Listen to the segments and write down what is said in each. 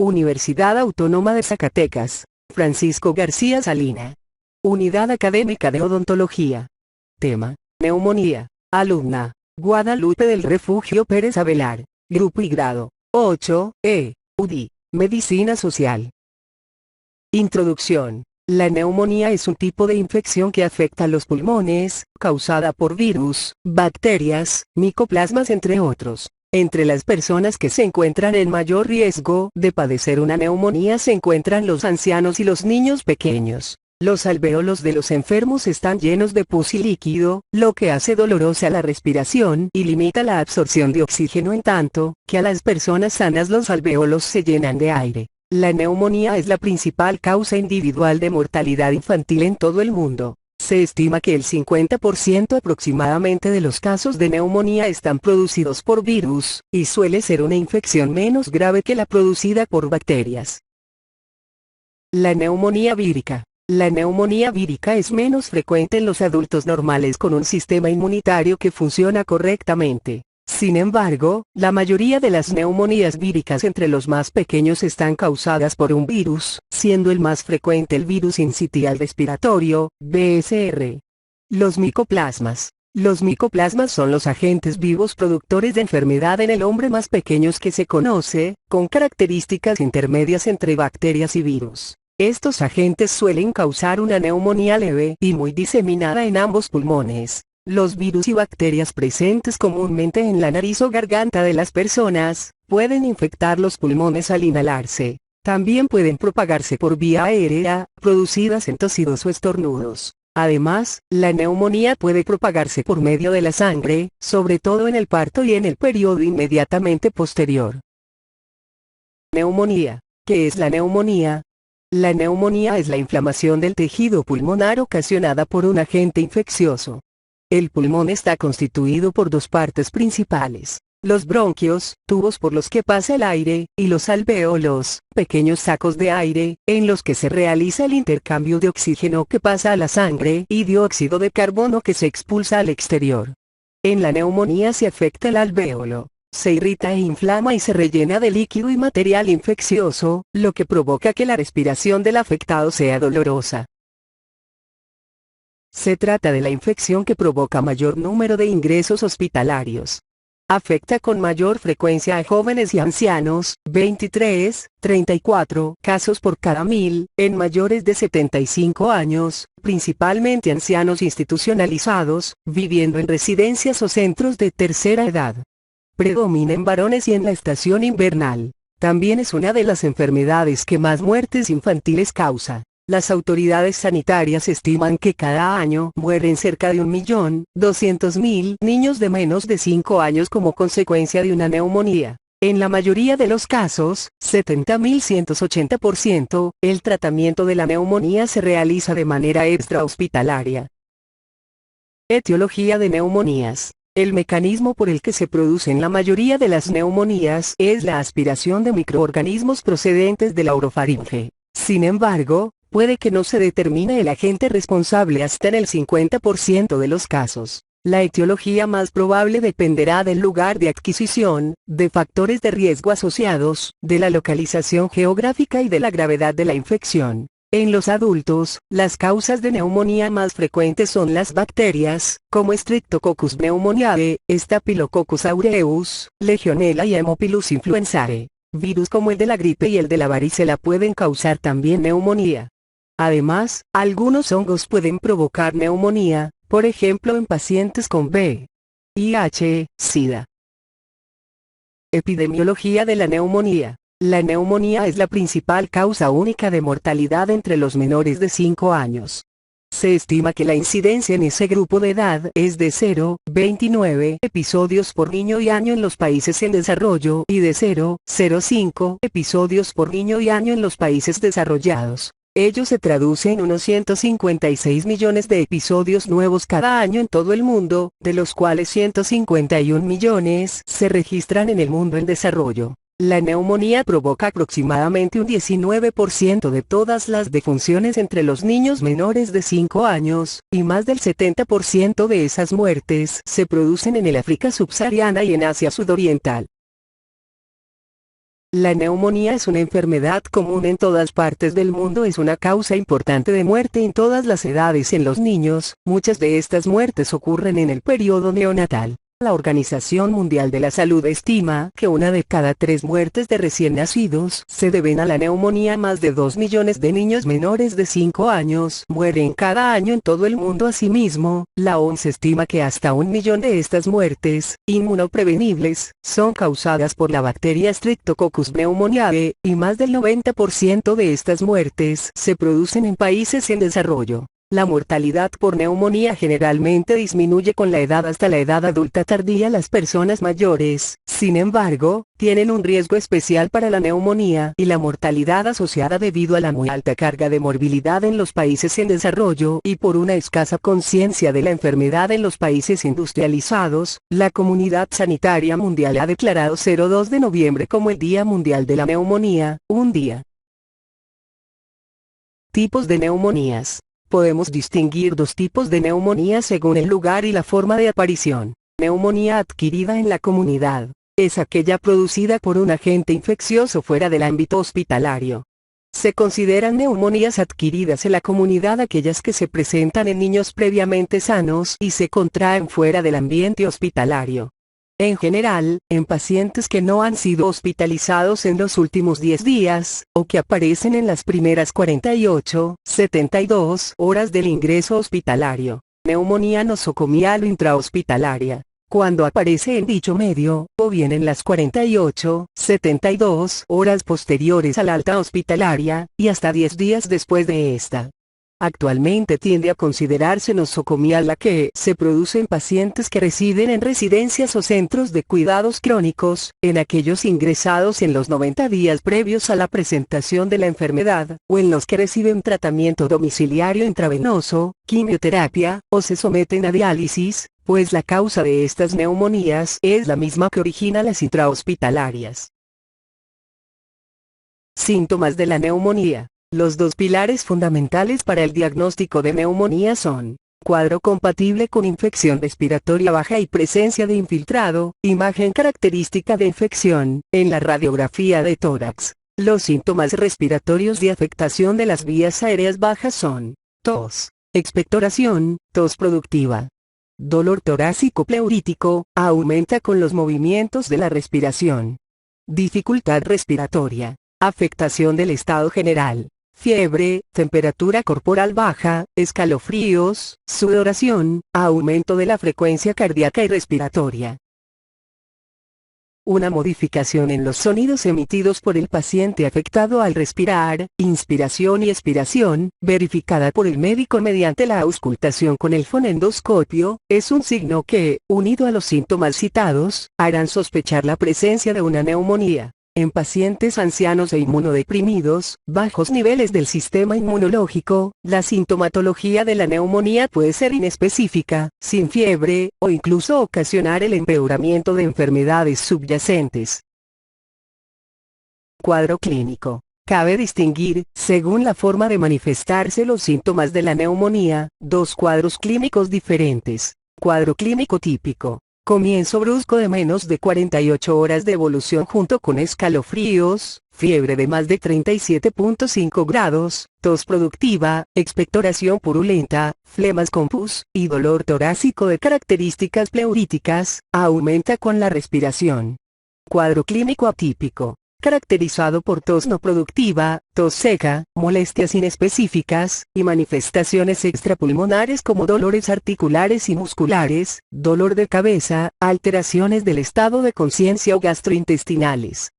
Universidad Autónoma de Zacatecas, Francisco García Salina. Unidad Académica de Odontología. Tema: neumonía. Alumna: Guadalupe del Refugio Pérez Avelar. Grupo y grado: 8, UDI, Medicina Social. Introducción. La neumonía es un tipo de infección que afecta a los pulmones, causada por virus, bacterias, micoplasmas entre otros. Entre las personas que se encuentran en mayor riesgo de padecer una neumonía se encuentran los ancianos y los niños pequeños. Los alvéolos de los enfermos están llenos de pus y líquido, lo que hace dolorosa la respiración y limita la absorción de oxígeno, en tanto que a las personas sanas los alvéolos se llenan de aire. La neumonía es la principal causa individual de mortalidad infantil en todo el mundo. Se estima que el 50% aproximadamente de los casos de neumonía están producidos por virus, y suele ser una infección menos grave que la producida por bacterias. La neumonía vírica. La neumonía vírica es menos frecuente en los adultos normales con un sistema inmunitario que funciona correctamente. Sin embargo, la mayoría de las neumonías víricas entre los más pequeños están causadas por un virus, siendo el más frecuente el virus sincitial respiratorio, BSR. Los micoplasmas. Los micoplasmas son los agentes vivos productores de enfermedad en el hombre más pequeños que se conoce, con características intermedias entre bacterias y virus. Estos agentes suelen causar una neumonía leve y muy diseminada en ambos pulmones. Los virus y bacterias presentes comúnmente en la nariz o garganta de las personas, pueden infectar los pulmones al inhalarse. También pueden propagarse por vía aérea, producidas en tosidos o estornudos. Además, la neumonía puede propagarse por medio de la sangre, sobre todo en el parto y en el periodo inmediatamente posterior. Neumonía. ¿Qué es la neumonía? La neumonía es la inflamación del tejido pulmonar ocasionada por un agente infeccioso. El pulmón está constituido por dos partes principales: los bronquios, tubos por los que pasa el aire, y los alvéolos, pequeños sacos de aire, en los que se realiza el intercambio de oxígeno que pasa a la sangre y dióxido de carbono que se expulsa al exterior. En la neumonía se afecta el alvéolo, se irrita e inflama y se rellena de líquido y material infeccioso, lo que provoca que la respiración del afectado sea dolorosa. Se trata de la infección que provoca mayor número de ingresos hospitalarios. Afecta con mayor frecuencia a jóvenes y ancianos, 23-34 casos por cada 1000, en mayores de 75 años, principalmente ancianos institucionalizados, viviendo en residencias o centros de tercera edad. Predomina en varones y en la estación invernal. También es una de las enfermedades que más muertes infantiles causa. Las autoridades sanitarias estiman que cada año mueren cerca de 1.200.000 niños de menos de 5 años como consecuencia de una neumonía. En la mayoría de los casos, 70.180%, el tratamiento de la neumonía se realiza de manera extrahospitalaria. Etiología de neumonías. El mecanismo por el que se producen la mayoría de las neumonías es la aspiración de microorganismos procedentes de la orofaringe. Sin embargo, puede que no se determine el agente responsable hasta en el 50% de los casos. La etiología más probable dependerá del lugar de adquisición, de factores de riesgo asociados, de la localización geográfica y de la gravedad de la infección. En los adultos, las causas de neumonía más frecuentes son las bacterias, como Streptococcus pneumoniae, Staphylococcus aureus, Legionella y Haemophilus influenzae. Virus como el de la gripe y el de la varicela pueden causar también neumonía. Además, algunos hongos pueden provocar neumonía, por ejemplo en pacientes con VIH, SIDA. Epidemiología de la neumonía. La neumonía es la principal causa única de mortalidad entre los menores de 5 años. Se estima que la incidencia en ese grupo de edad es de 0,29 episodios por niño y año en los países en desarrollo y de 0,05 episodios por niño y año en los países desarrollados. Ello se traduce en unos 156 millones de episodios nuevos cada año en todo el mundo, de los cuales 151 millones se registran en el mundo en desarrollo. La neumonía provoca aproximadamente un 19% de todas las defunciones entre los niños menores de 5 años, y más del 70% de esas muertes se producen en el África subsahariana y en Asia sudoriental. La neumonía es una enfermedad común en todas partes del mundo, es una causa importante de muerte en todas las edades en los niños, muchas de estas muertes ocurren en el periodo neonatal. La Organización Mundial de la Salud estima que una de cada 3 muertes de recién nacidos se deben a la neumonía. Más de 2 millones de niños menores de 5 años mueren cada año en todo el mundo. Asimismo, la OMS estima que hasta 1 millón de estas muertes, inmunoprevenibles, son causadas por la bacteria Streptococcus pneumoniae, y más del 90% de estas muertes se producen en países en desarrollo. La mortalidad por neumonía generalmente disminuye con la edad hasta la edad adulta tardía. Las personas mayores, sin embargo, tienen un riesgo especial para la neumonía y la mortalidad asociada debido a la muy alta carga de morbilidad en los países en desarrollo y por una escasa conciencia de la enfermedad en los países industrializados. La Comunidad Sanitaria Mundial ha declarado 2 de noviembre como el Día Mundial de la Neumonía, un día. Tipos de neumonías. Podemos distinguir 2 tipos de neumonía según el lugar y la forma de aparición. Neumonía adquirida en la comunidad. Es aquella producida por un agente infeccioso fuera del ámbito hospitalario. Se consideran neumonías adquiridas en la comunidad aquellas que se presentan en niños previamente sanos y se contraen fuera del ambiente hospitalario. En general, en pacientes que no han sido hospitalizados en los últimos 10 días, o que aparecen en las primeras 48, 72 horas del ingreso hospitalario. Neumonía nosocomial o intrahospitalaria. Cuando aparece en dicho medio, o bien en las 48, 72 horas posteriores a la alta hospitalaria, y hasta 10 días después de esta. Actualmente tiende a considerarse nosocomial la que se produce en pacientes que residen en residencias o centros de cuidados crónicos, en aquellos ingresados en los 90 días previos a la presentación de la enfermedad, o en los que reciben tratamiento domiciliario intravenoso, quimioterapia, o se someten a diálisis, pues la causa de estas neumonías es la misma que origina las intrahospitalarias. Síntomas de la neumonía. Los 2 pilares fundamentales para el diagnóstico de neumonía son: cuadro compatible con infección respiratoria baja y presencia de infiltrado, imagen característica de infección, en la radiografía de tórax. Los síntomas respiratorios de afectación de las vías aéreas bajas son: tos, expectoración, tos productiva. Dolor torácico pleurítico, aumenta con los movimientos de la respiración. Dificultad respiratoria, afectación del estado general. Fiebre, temperatura corporal baja, escalofríos, sudoración, aumento de la frecuencia cardíaca y respiratoria. Una modificación en los sonidos emitidos por el paciente afectado al respirar, inspiración y expiración, verificada por el médico mediante la auscultación con el fonendoscopio, es un signo que, unido a los síntomas citados, harán sospechar la presencia de una neumonía. En pacientes ancianos e inmunodeprimidos, bajos niveles del sistema inmunológico, la sintomatología de la neumonía puede ser inespecífica, sin fiebre, o incluso ocasionar el empeoramiento de enfermedades subyacentes. Cuadro clínico. Cabe distinguir, según la forma de manifestarse los síntomas de la neumonía, 2 cuadros clínicos diferentes. Cuadro clínico típico. Comienzo brusco de menos de 48 horas de evolución junto con escalofríos, fiebre de más de 37.5 grados, tos productiva, expectoración purulenta, flemas con pus, y dolor torácico de características pleuríticas, aumenta con la respiración. Cuadro clínico atípico. Caracterizado por tos no productiva, tos seca, molestias inespecíficas, y manifestaciones extrapulmonares como dolores articulares y musculares, dolor de cabeza, alteraciones del estado de conciencia o gastrointestinales.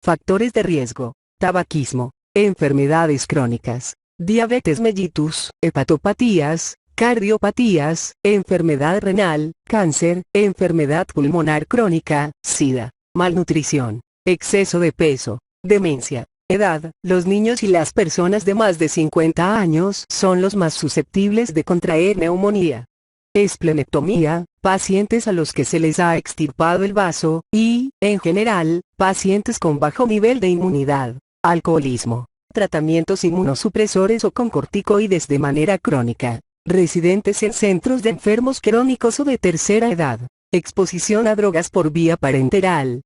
Factores de riesgo: tabaquismo, enfermedades crónicas, diabetes mellitus, hepatopatías, cardiopatías, enfermedad renal, cáncer, enfermedad pulmonar crónica, SIDA, malnutrición, exceso de peso, demencia. Edad: los niños y las personas de más de 50 años son los más susceptibles de contraer neumonía. Esplenectomía: pacientes a los que se les ha extirpado el vaso, y, en general, pacientes con bajo nivel de inmunidad. Alcoholismo. Tratamientos inmunosupresores o con corticoides de manera crónica. Residentes en centros de enfermos crónicos o de tercera edad. Exposición a drogas por vía parenteral.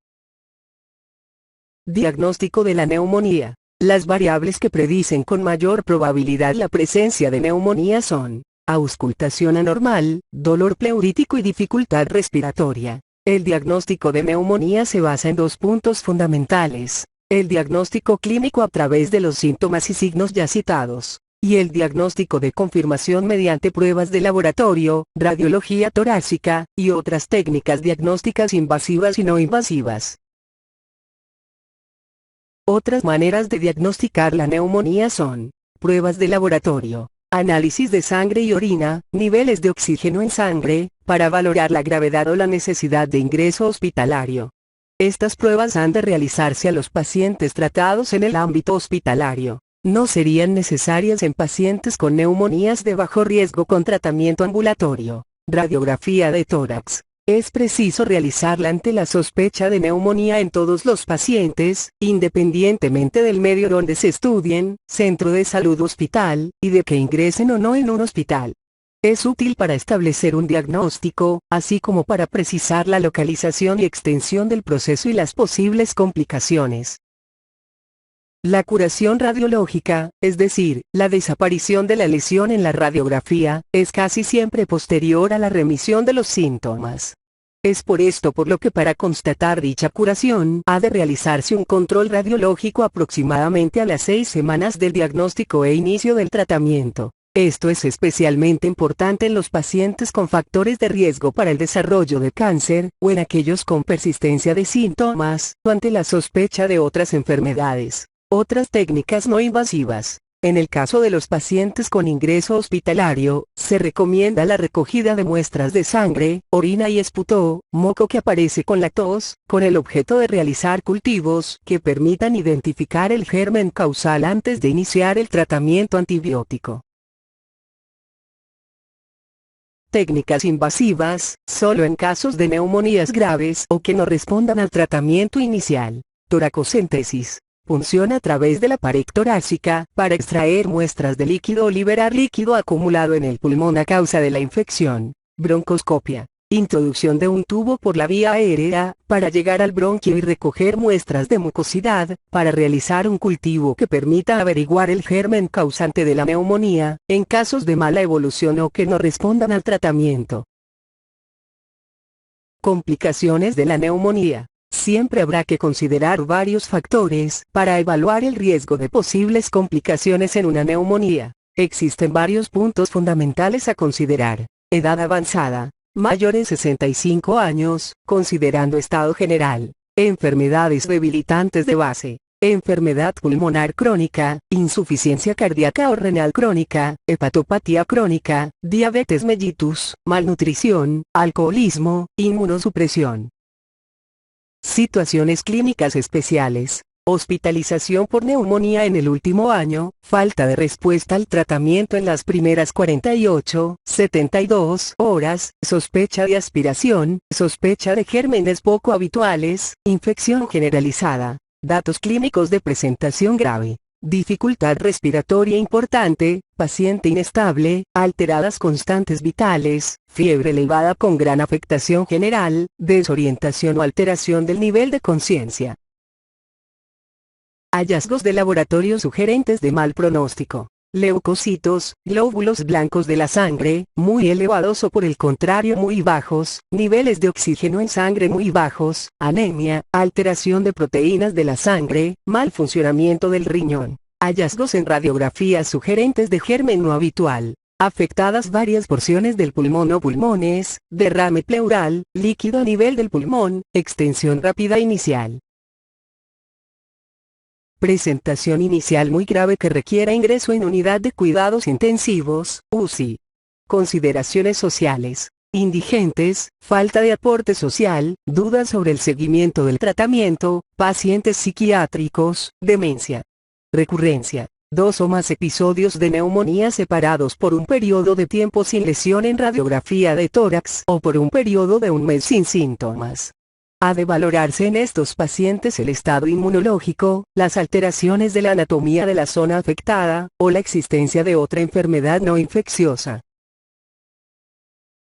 Diagnóstico de la neumonía. Las variables que predicen con mayor probabilidad la presencia de neumonía son auscultación anormal, dolor pleurítico y dificultad respiratoria. El diagnóstico de neumonía se basa en dos puntos fundamentales: el diagnóstico clínico a través de los síntomas y signos ya citados, y el diagnóstico de confirmación mediante pruebas de laboratorio, radiología torácica, y otras técnicas diagnósticas invasivas y no invasivas. Otras maneras de diagnosticar la neumonía son pruebas de laboratorio, análisis de sangre y orina, niveles de oxígeno en sangre, para valorar la gravedad o la necesidad de ingreso hospitalario. Estas pruebas han de realizarse a los pacientes tratados en el ámbito hospitalario. No serían necesarias en pacientes con neumonías de bajo riesgo con tratamiento ambulatorio. Radiografía de tórax. Es preciso realizarla ante la sospecha de neumonía en todos los pacientes, independientemente del medio donde se estudien, centro de salud o hospital, y de que ingresen o no en un hospital. Es útil para establecer un diagnóstico, así como para precisar la localización y extensión del proceso y las posibles complicaciones. La curación radiológica, es decir, la desaparición de la lesión en la radiografía, es casi siempre posterior a la remisión de los síntomas. Es por esto por lo que para constatar dicha curación ha de realizarse un control radiológico aproximadamente a las 6 semanas del diagnóstico e inicio del tratamiento. Esto es especialmente importante en los pacientes con factores de riesgo para el desarrollo de cáncer, o en aquellos con persistencia de síntomas, o ante la sospecha de otras enfermedades. Otras técnicas no invasivas. En el caso de los pacientes con ingreso hospitalario, se recomienda la recogida de muestras de sangre, orina y esputo, moco que aparece con la tos, con el objeto de realizar cultivos que permitan identificar el germen causal antes de iniciar el tratamiento antibiótico. Técnicas invasivas, solo en casos de neumonías graves o que no respondan al tratamiento inicial. Toracocentesis. Punción a través de la pared torácica, para extraer muestras de líquido o liberar líquido acumulado en el pulmón a causa de la infección. Broncoscopia. Introducción de un tubo por la vía aérea, para llegar al bronquio y recoger muestras de mucosidad, para realizar un cultivo que permita averiguar el germen causante de la neumonía, en casos de mala evolución o que no respondan al tratamiento. Complicaciones de la neumonía. Siempre habrá que considerar varios factores para evaluar el riesgo de posibles complicaciones en una neumonía. Existen varios puntos fundamentales a considerar. Edad avanzada, mayores 65 años, considerando estado general. Enfermedades debilitantes de base. Enfermedad pulmonar crónica, insuficiencia cardíaca o renal crónica, hepatopatía crónica, diabetes mellitus, malnutrición, alcoholismo, inmunosupresión. Situaciones clínicas especiales. Hospitalización por neumonía en el último año, falta de respuesta al tratamiento en las primeras 48, 72 horas, sospecha de aspiración, sospecha de gérmenes poco habituales, infección generalizada. Datos clínicos de presentación grave. Dificultad respiratoria importante, paciente inestable, alteradas constantes vitales, fiebre elevada con gran afectación general, desorientación o alteración del nivel de conciencia. Hallazgos de laboratorio sugerentes de mal pronóstico. Leucocitos, glóbulos blancos de la sangre, muy elevados o por el contrario muy bajos, niveles de oxígeno en sangre muy bajos, anemia, alteración de proteínas de la sangre, mal funcionamiento del riñón. Hallazgos en radiografía sugerentes de germen no habitual. Afectadas varias porciones del pulmón o pulmones, derrame pleural, líquido a nivel del pulmón, extensión rápida inicial. Presentación inicial muy grave que requiera ingreso en unidad de cuidados intensivos, UCI. Consideraciones sociales. Indigentes, falta de aporte social, dudas sobre el seguimiento del tratamiento, pacientes psiquiátricos, demencia. Recurrencia. 2 o más episodios de neumonía separados por un periodo de tiempo sin lesión en radiografía de tórax o por un periodo de un mes sin síntomas. Ha de valorarse en estos pacientes el estado inmunológico, las alteraciones de la anatomía de la zona afectada, o la existencia de otra enfermedad no infecciosa.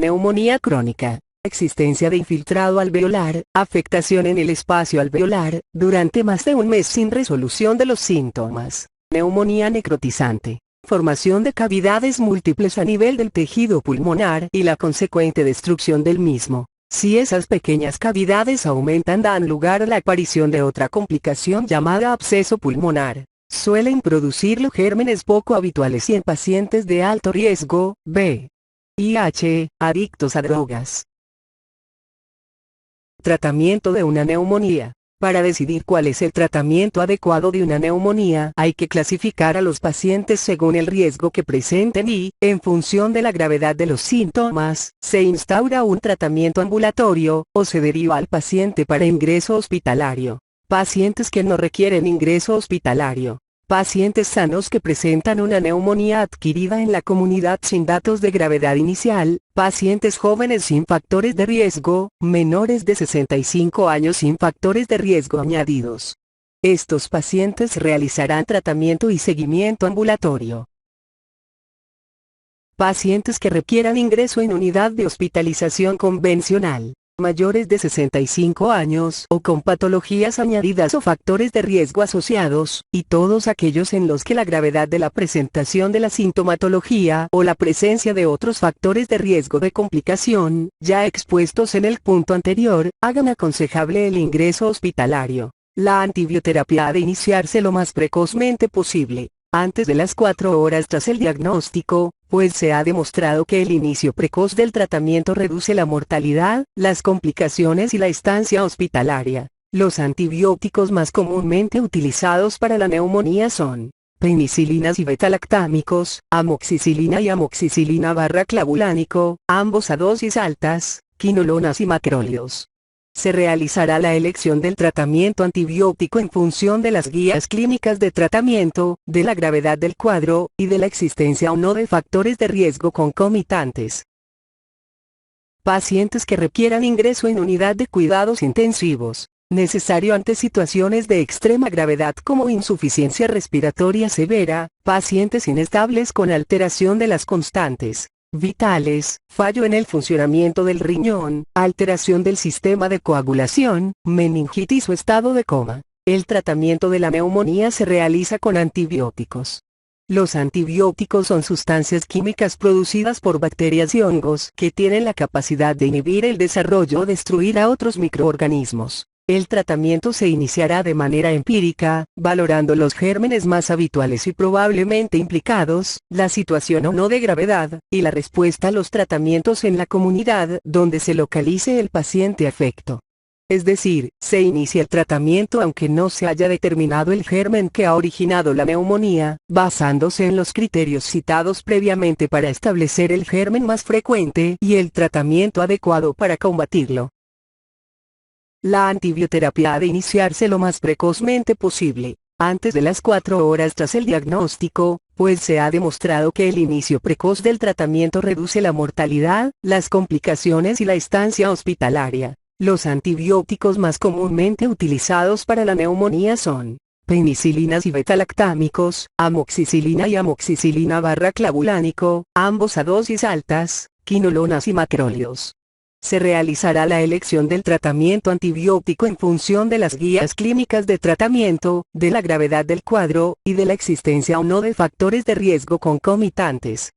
Neumonía crónica. Existencia de infiltrado alveolar, afectación en el espacio alveolar, durante más de un mes sin resolución de los síntomas. Neumonía necrotizante. Formación de cavidades múltiples a nivel del tejido pulmonar y la consecuente destrucción del mismo. Si esas pequeñas cavidades aumentan, dan lugar a la aparición de otra complicación llamada absceso pulmonar. Suelen producirlo gérmenes poco habituales y en pacientes de alto riesgo, VIH, adictos a drogas. Tratamiento de una neumonía. Para decidir cuál es el tratamiento adecuado de una neumonía, hay que clasificar a los pacientes según el riesgo que presenten y, en función de la gravedad de los síntomas, se instaura un tratamiento ambulatorio, o se deriva al paciente para ingreso hospitalario. Pacientes que no requieren ingreso hospitalario. Pacientes sanos que presentan una neumonía adquirida en la comunidad sin datos de gravedad inicial, pacientes jóvenes sin factores de riesgo, menores de 65 años sin factores de riesgo añadidos. Estos pacientes realizarán tratamiento y seguimiento ambulatorio. Pacientes que requieran ingreso en unidad de hospitalización convencional. Mayores de 65 años o con patologías añadidas o factores de riesgo asociados, y todos aquellos en los que la gravedad de la presentación de la sintomatología o la presencia de otros factores de riesgo de complicación, ya expuestos en el punto anterior, hagan aconsejable el ingreso hospitalario. La antibioterapia ha de iniciarse lo más precozmente posible, antes de las 4 horas tras el diagnóstico, pues se ha demostrado que el inicio precoz del tratamiento reduce la mortalidad, las complicaciones y la estancia hospitalaria. Los antibióticos más comúnmente utilizados para la neumonía son penicilinas y betalactámicos, amoxicilina y amoxicilina clavulánico, ambos a dosis altas, quinolonas y macrólidos. Se realizará la elección del tratamiento antibiótico en función de las guías clínicas de tratamiento, de la gravedad del cuadro, y de la existencia o no de factores de riesgo concomitantes. Pacientes que requieran ingreso en unidad de cuidados intensivos. Necesario ante situaciones de extrema gravedad como insuficiencia respiratoria severa, pacientes inestables con alteración de las constantes vitales, fallo en el funcionamiento del riñón, alteración del sistema de coagulación, meningitis o estado de coma. El tratamiento de la neumonía se realiza con antibióticos. Los antibióticos son sustancias químicas producidas por bacterias y hongos que tienen la capacidad de inhibir el desarrollo o destruir a otros microorganismos. El tratamiento se iniciará de manera empírica, valorando los gérmenes más habituales y probablemente implicados, la situación o no de gravedad, y la respuesta a los tratamientos en la comunidad donde se localice el paciente afecto. Es decir, se inicia el tratamiento aunque no se haya determinado el germen que ha originado la neumonía, basándose en los criterios citados previamente para establecer el germen más frecuente y el tratamiento adecuado para combatirlo. La antibioterapia ha de iniciarse lo más precozmente posible, antes de las 4 horas tras el diagnóstico, pues se ha demostrado que el inicio precoz del tratamiento reduce la mortalidad, las complicaciones y la estancia hospitalaria. Los antibióticos más comúnmente utilizados para la neumonía son penicilinas y betalactámicos, amoxicilina y amoxicilina clavulánico, ambos a dosis altas, quinolonas y macrólidos. Se realizará la elección del tratamiento antibiótico en función de las guías clínicas de tratamiento, de la gravedad del cuadro, y de la existencia o no de factores de riesgo concomitantes.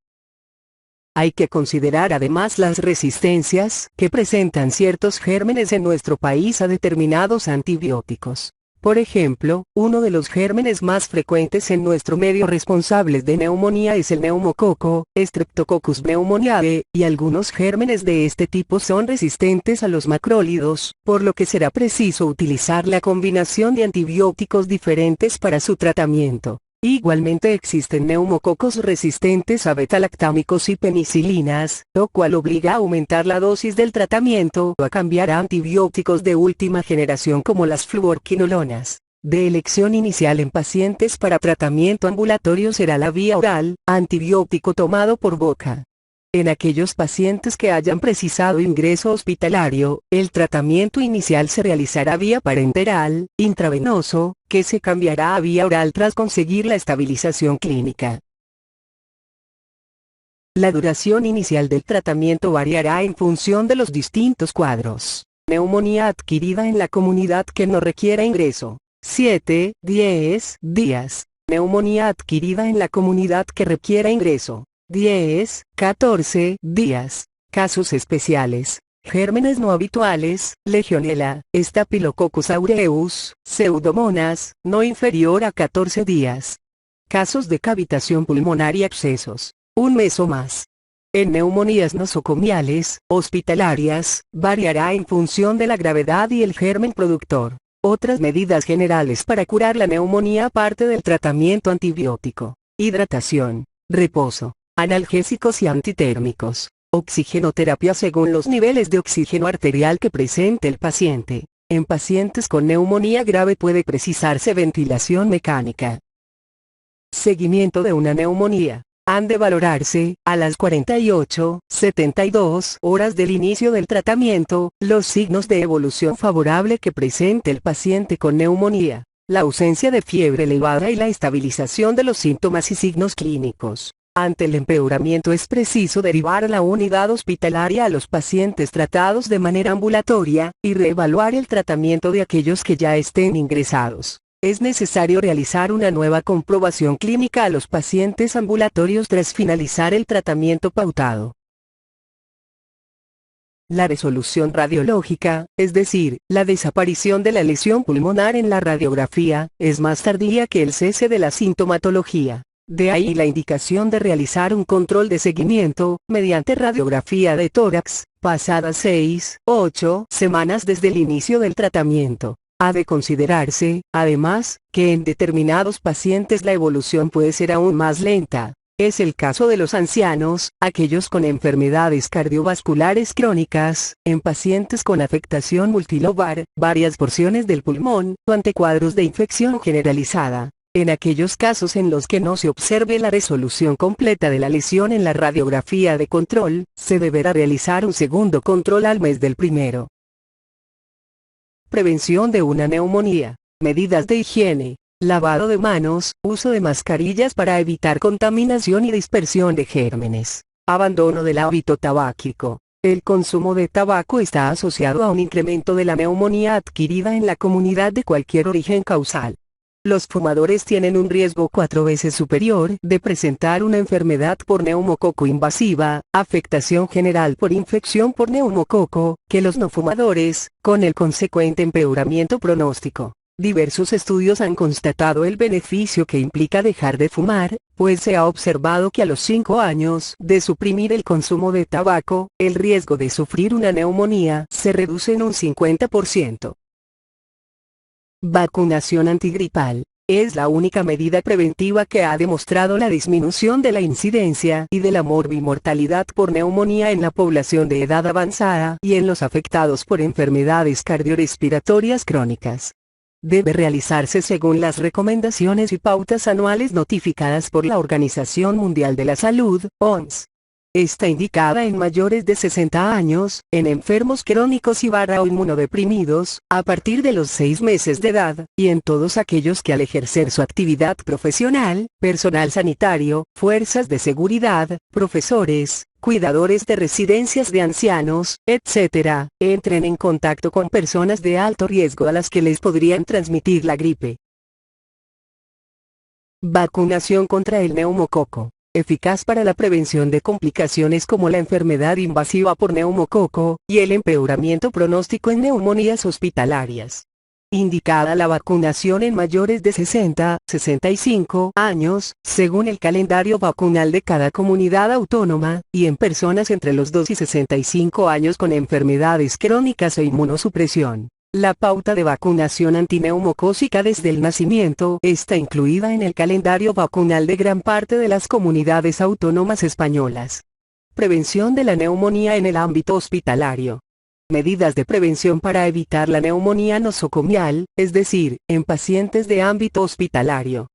Hay que considerar además las resistencias que presentan ciertos gérmenes en nuestro país a determinados antibióticos. Por ejemplo, uno de los gérmenes más frecuentes en nuestro medio responsables de neumonía es el neumococo, Streptococcus pneumoniae, y algunos gérmenes de este tipo son resistentes a los macrólidos, por lo que será preciso utilizar la combinación de antibióticos diferentes para su tratamiento. Igualmente existen neumococos resistentes a betalactámicos y penicilinas, lo cual obliga a aumentar la dosis del tratamiento o a cambiar a antibióticos de última generación como las fluorquinolonas. De elección inicial en pacientes para tratamiento ambulatorio será la vía oral, antibiótico tomado por boca. En aquellos pacientes que hayan precisado ingreso hospitalario, el tratamiento inicial se realizará vía parenteral, intravenoso, que se cambiará a vía oral tras conseguir la estabilización clínica. La duración inicial del tratamiento variará en función de los distintos cuadros. Neumonía adquirida en la comunidad que no requiera ingreso. 7, 10 días. Neumonía adquirida en la comunidad que requiera ingreso. 10, 14 días. Casos especiales. Gérmenes no habituales, Legionella, Staphylococcus aureus, Pseudomonas, no inferior a 14 días. Casos de cavitación pulmonar y abscesos. 1 mes o más. En neumonías nosocomiales, hospitalarias, variará en función de la gravedad y el germen productor. Otras medidas generales para curar la neumonía aparte del tratamiento antibiótico: hidratación, reposo, analgésicos y antitérmicos, oxigenoterapia según los niveles de oxígeno arterial que presente el paciente. En pacientes con neumonía grave puede precisarse ventilación mecánica. Seguimiento de una neumonía. Han de valorarse, a las 48, 72 horas del inicio del tratamiento, los signos de evolución favorable que presente el paciente con neumonía, la ausencia de fiebre elevada y la estabilización de los síntomas y signos clínicos. Ante el empeoramiento es preciso derivar a la unidad hospitalaria a los pacientes tratados de manera ambulatoria, y reevaluar el tratamiento de aquellos que ya estén ingresados. Es necesario realizar una nueva comprobación clínica a los pacientes ambulatorios tras finalizar el tratamiento pautado. La resolución radiológica, es decir, la desaparición de la lesión pulmonar en la radiografía, es más tardía que el cese de la sintomatología. De ahí la indicación de realizar un control de seguimiento, mediante radiografía de tórax, pasadas 6, 8 semanas desde el inicio del tratamiento. Ha de considerarse, además, que en determinados pacientes la evolución puede ser aún más lenta. Es el caso de los ancianos, aquellos con enfermedades cardiovasculares crónicas, en pacientes con afectación multilobar, varias porciones del pulmón, o ante cuadros de infección generalizada. En aquellos casos en los que no se observe la resolución completa de la lesión en la radiografía de control, se deberá realizar un segundo control al mes del primero. Prevención de una neumonía. Medidas de higiene. Lavado de manos, uso de mascarillas para evitar contaminación y dispersión de gérmenes. Abandono del hábito tabáquico. El consumo de tabaco está asociado a un incremento de la neumonía adquirida en la comunidad de cualquier origen causal. Los fumadores tienen un riesgo 4 veces superior de presentar una enfermedad por neumococo invasiva, afectación general por infección por neumococo, que los no fumadores, con el consecuente empeoramiento pronóstico. Diversos estudios han constatado el beneficio que implica dejar de fumar, pues se ha observado que a los 5 años de suprimir el consumo de tabaco, el riesgo de sufrir una neumonía se reduce en un 50%. Vacunación antigripal. Es la única medida preventiva que ha demostrado la disminución de la incidencia y de la morbimortalidad por neumonía en la población de edad avanzada y en los afectados por enfermedades cardiorrespiratorias crónicas. Debe realizarse según las recomendaciones y pautas anuales notificadas por la Organización Mundial de la Salud, OMS. Está indicada en mayores de 60 años, en enfermos crónicos y o inmunodeprimidos, a partir de los 6 meses de edad, y en todos aquellos que al ejercer su actividad profesional, personal sanitario, fuerzas de seguridad, profesores, cuidadores de residencias de ancianos, etc., entren en contacto con personas de alto riesgo a las que les podrían transmitir la gripe. Vacunación contra el neumococo. Eficaz para la prevención de complicaciones como la enfermedad invasiva por neumococo, y el empeoramiento pronóstico en neumonías hospitalarias. Indicada la vacunación en mayores de 60-65 años, según el calendario vacunal de cada comunidad autónoma, y en personas entre los 2 y 65 años con enfermedades crónicas e inmunosupresión. La pauta de vacunación antineumocócica desde el nacimiento está incluida en el calendario vacunal de gran parte de las comunidades autónomas españolas. Prevención de la neumonía en el ámbito hospitalario. Medidas de prevención para evitar la neumonía nosocomial, es decir, en pacientes de ámbito hospitalario.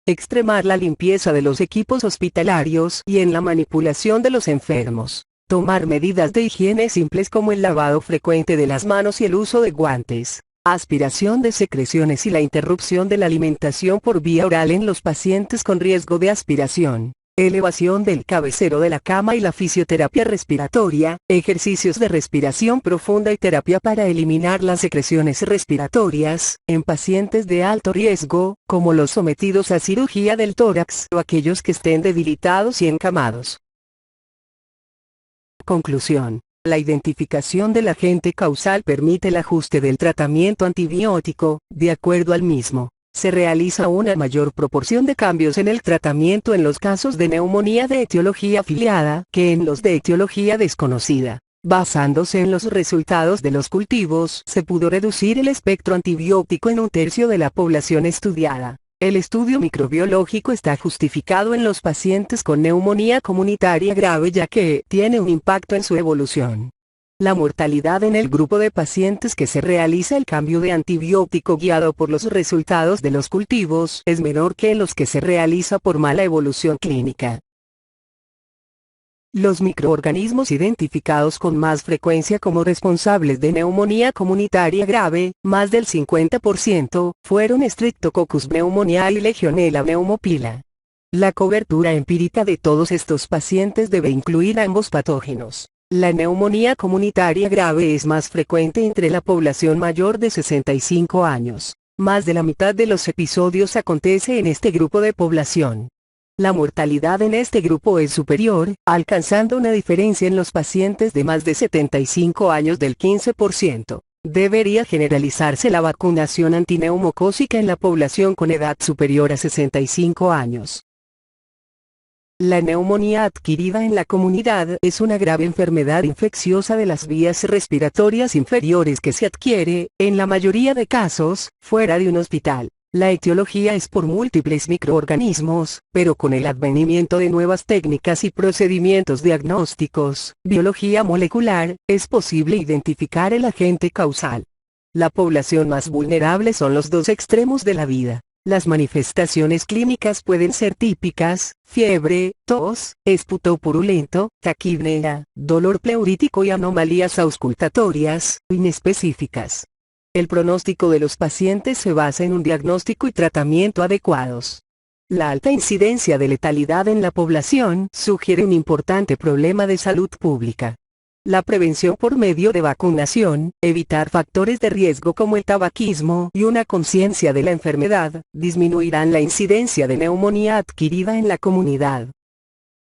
Extremar la limpieza de los equipos hospitalarios y en la manipulación de los enfermos. Tomar medidas de higiene simples como el lavado frecuente de las manos y el uso de guantes, aspiración de secreciones y la interrupción de la alimentación por vía oral en los pacientes con riesgo de aspiración. elevación del cabecero de la cama y la fisioterapia respiratoria, ejercicios de respiración profunda y terapia para eliminar las secreciones respiratorias, en pacientes de alto riesgo, como los sometidos a cirugía del tórax o aquellos que estén debilitados y encamados. Conclusión. La identificación del agente causal permite el ajuste del tratamiento antibiótico, de acuerdo al mismo. Se realiza una mayor proporción de cambios en el tratamiento en los casos de neumonía de etiología afiliada que en los de etiología desconocida. Basándose en los resultados de los cultivos, se pudo reducir el espectro antibiótico en un tercio de la población estudiada. El estudio microbiológico está justificado en los pacientes con neumonía comunitaria grave ya que tiene un impacto en su evolución. La mortalidad en el grupo de pacientes que se realiza el cambio de antibiótico guiado por los resultados de los cultivos es menor que en los que se realiza por mala evolución clínica. Los microorganismos identificados con más frecuencia como responsables de neumonía comunitaria grave, más del 50%, fueron Streptococcus pneumoniae y Legionella pneumopila. La cobertura empírica de todos estos pacientes debe incluir a ambos patógenos. La neumonía comunitaria grave es más frecuente entre la población mayor de 65 años. Más de la mitad de los episodios acontece en este grupo de población. La mortalidad en este grupo es superior, alcanzando una diferencia en los pacientes de más de 75 años del 15%. Debería generalizarse la vacunación antineumocócica en la población con edad superior a 65 años. La neumonía adquirida en la comunidad es una grave enfermedad infecciosa de las vías respiratorias inferiores que se adquiere, en la mayoría de casos, fuera de un hospital. La etiología es por múltiples microorganismos, pero con el advenimiento de nuevas técnicas y procedimientos diagnósticos, biología molecular, es posible identificar el agente causal. La población más vulnerable son los dos extremos de la vida. Las manifestaciones clínicas pueden ser típicas: fiebre, tos, esputo purulento, taquipnea, dolor pleurítico y anomalías auscultatorias, inespecíficas. El pronóstico de los pacientes se basa en un diagnóstico y tratamiento adecuados. La alta incidencia de letalidad en la población sugiere un importante problema de salud pública. La prevención por medio de vacunación, evitar factores de riesgo como el tabaquismo y una conciencia de la enfermedad, disminuirán la incidencia de neumonía adquirida en la comunidad.